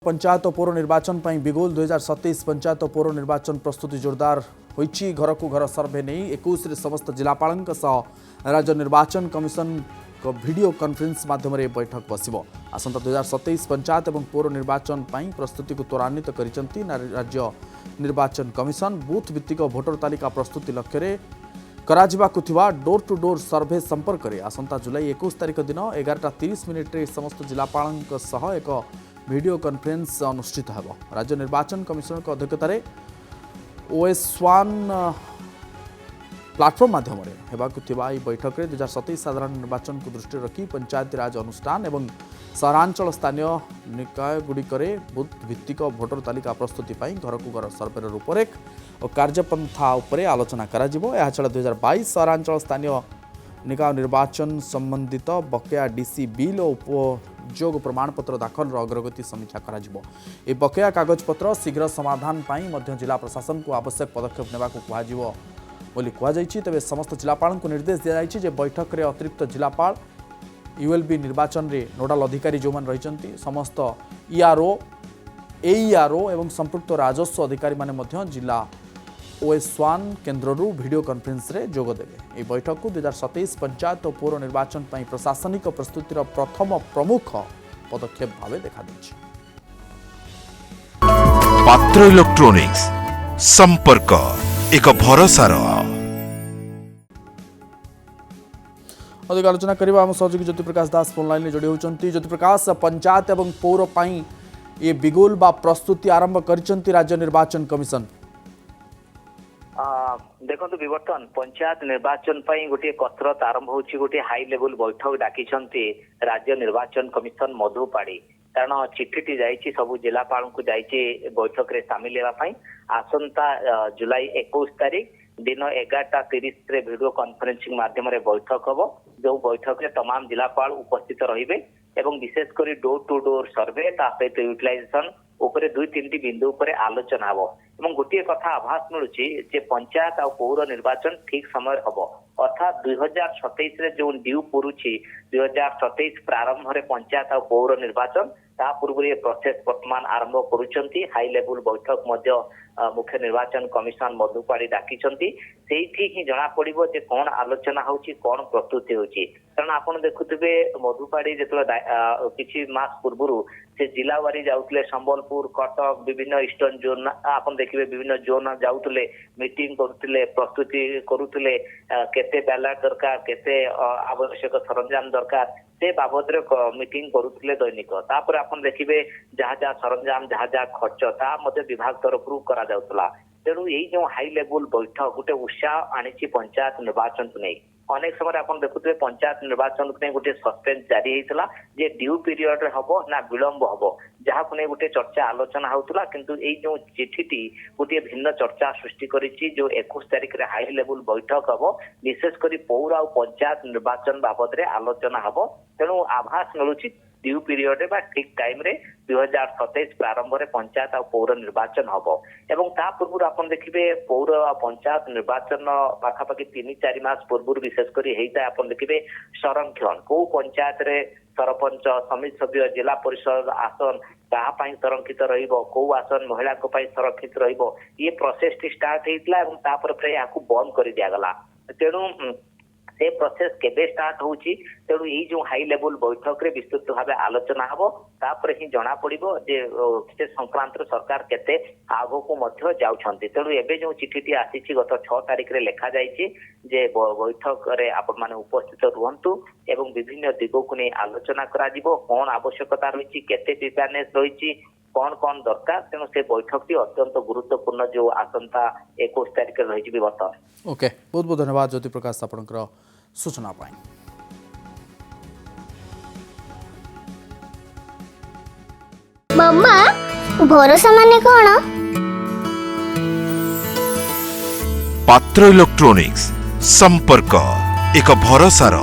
पंचायत और पौर निर्वाचन पर बिगुल 2027 पंचायत और पौर निर्वाचन प्रस्तुति जोरदार होइछि। घर को घर सर्वे नहीं 21 समस्त जिलापाल राज्य निर्वाचन कमिशन को वीडियो कॉन्फ्रेंस माध्यम बैठक बसिबो। आसंता 2027 पंचायत और पौर निर्वाचन पर प्रस्तुति को त्वरान्वित करिसेंति राज्य निर्वाचन कमिशन। बूथ भित्तिक भोटर तालिका प्रस्तुति लक्ष्य कराजिबाकु थिबा डोर टू डोर सर्वे संपर्क में आसंता जुलाई 21 तारिख दिन 11:30 समस्त जिलापाल एक वीडियो कॉन्फ्रेंस अनुष्ठित हो। राज्य निर्वाचन कमिशन अध्यक्षतार OS1 प्लाटफर्म माध्यम बैठक में 2027 साधारण निर्वाचन को दृष्टि रखी पंचायती राज अनुष्ठान और सहरांचल स्थानीय निकाय गुड़िकर बूथ भित्तिक भोटर तालिका प्रस्तुति घर को घर सर्वे रूपरेख और कार्यपंथा उपरे आलोचना करा छड़ा 2022 सहरांचल स्थानीय निकाय निर्वाचन संबंधित बकेया डीसी बिल और उपयोग प्रमाणपत्र दाखल अग्रगति समीक्षा करा बकेया कागजपत्र शीघ्र समाधान पर जिला प्रशासन को आवश्यक पदक्षेप नेबाकु कुहाजिबो बोली कुहाଯାଇଛି। तेबे समस्त जिलापाल को निर्देश दिया जायछि जे बैठक रे अतिरिक्त जिलापाल ULB निर्वाचन रे नोडाल अधिकारी जो मान रहिसंती समस्त ERO AERO एवं संपृक्त राजस्व अधिकारी माने मध्य जिला OS1 केन्द्र वीडियो कॉन्फ्रेंस रे जोग देबे। ए बैठक को 2027 पंचायत और पौर निर्वाचन पर प्रशासनिक प्रस्तुतिर प्रथम प्रमुख पदक्षेप भाव देखा देछि। पात्र इलेक्ट्रॉनिक्स संपर्क एक भरोसार। अधिक आलोचना करबा हम सहयोगी ज्योति प्रकाश दास फोन लाइन में जोड़ी होचंती। ज्योति प्रकाश, पंचायत एवं पौर पई ये बिगुल बा प्रस्तुति आरंभ करिसंती राज्य निर्वाचन कमिशन। देखो बर्तमान पंचायत निर्वाचन पर गोटे कसरत आरंभ होची। गोटे हाई लेवल बैठक डाकी राज्य निर्वाचन कमिशन मधुपाड़ी कारण चिठीटी जाइए सबू जिलापाल को जाइए बैठक रे सामिल होगा। आसंता जुलाई 21 तारिख दिन 11:30 वीडियो कॉन्फ्रेंसिंग माध्यम बैठक हम जो बैठक में तमाम जिलापाल उपस्थित रहिबे एवं विशेषकर डोर टू डोर सर्वे सहित यूटिलाइजेशन उपरे 2-3 बिंदु उपरे आलोचना हो। एवं गोटे कथा आभास मिलूची पंचायत और पौर निर्वाचन ठीक समय हम अर्थात 2027 जो ड्यू पुरुची 2027 प्रारंभ में पंचायत और पौर निर्वाचन ता पूर्व ये प्रोसेस वर्तमान आरंभ करुचंती। हाई लेवल बैठक मध्य मुख्य निर्वाचन कमिशन मधुपाड़ी डाकिचंती। सेठी ही जना पड़िबो जे कोन आलोचना होची कोन प्रस्तुति होची। कारण आपण देखुथिबे मधुपाड़ी जेतले किछि मास पूर्वरु से जिला वारी जाउतले संबलपुर कटक विभिन्न ईस्टर्न जोन आपण देखिबे विभिन्न जोन जाउतले मीटिंग करुतले प्रस्तुति करुतले केते बैलेट दरकार केते आवश्यक सरंजाम दरकार से बाबद मीटिंग करुतले दैनिक। तापर आपण देखिबे जहाँ जहाँ सरंजाम जहाँ जहाँ खर्च ता मते विभाग तरफ करा जाउतला। तेणु यही जो हाई लेवल बैठक गोटे उत्साह आनी पंचायत निर्वाचन को नहीं अनेक समय आप देखुए पंचायत निर्वाचन को नहीं गोटे सस्पेंस जारी होता जे ड्यू पीरियड हम ना विलंब हम जहाँ को नहीं गोटे चर्चा आलोचना होता किंतु यही जो चिठीटी गोटे भिन्न चर्चा सृष्टि करिछि जो 21 तारिख रे हाई लेवल बैठक हम विशेषकर पौर और पंचायत निर्वाचन बाबद रे आलोचना हम। तेणु आभास मिलूची ड्यू पीरियड बा ठीक टाइम रे 2027 प्रारंभ में पंचायत और पौर निर्वाचन हम एवं ता पूर्व आप देखिए पौर और पंचायत निर्वाचन पाखापाखि 3-4 मास पूर्व विशेषकर होता आप देखिए संरक्षण कौ पंचायत रे सरपंच समिति सभ्य जिला परिषद आसन कहाँ संरक्षित रौ आसन महिला संरक्षित ये प्रोसेस टी स्टार्ट होता बंद कर दिगला। तेणु से प्रोसेस केबे स्टार्ट होची। तेणु यही जो हाई लेवल बैठक रे विस्तृत भाव आलोचना हम तापर ही जना पड़िबो जे से संक्रांत सरकार केते आगो को मध्य जाउछंती। तेणु एबे जो चिठीटी आसीची गत 6 तारिख रे लिखा जायछि जे बैठक रे आपण माने उपस्थित रुहंतु एवं विभिन्न दिगो को नै आलोचना करा जिवो कोन आवश्यकता रहिछि केते प्रिपेयरनेस रहिछि कौन कौन दरकार। तेणु से बैठक टी अत्यंत गुरुत्वपूर्ण जो आसंता 21 तारिख रही बर्तमान। ओके, बहुत बहुत धन्यवाद ज्योति प्रकाश आपनकर सूचना पाई। मम्मा भरोसा माने कौन? पात्र इलेक्ट्रॉनिक्स संपर्क एक भरोसार।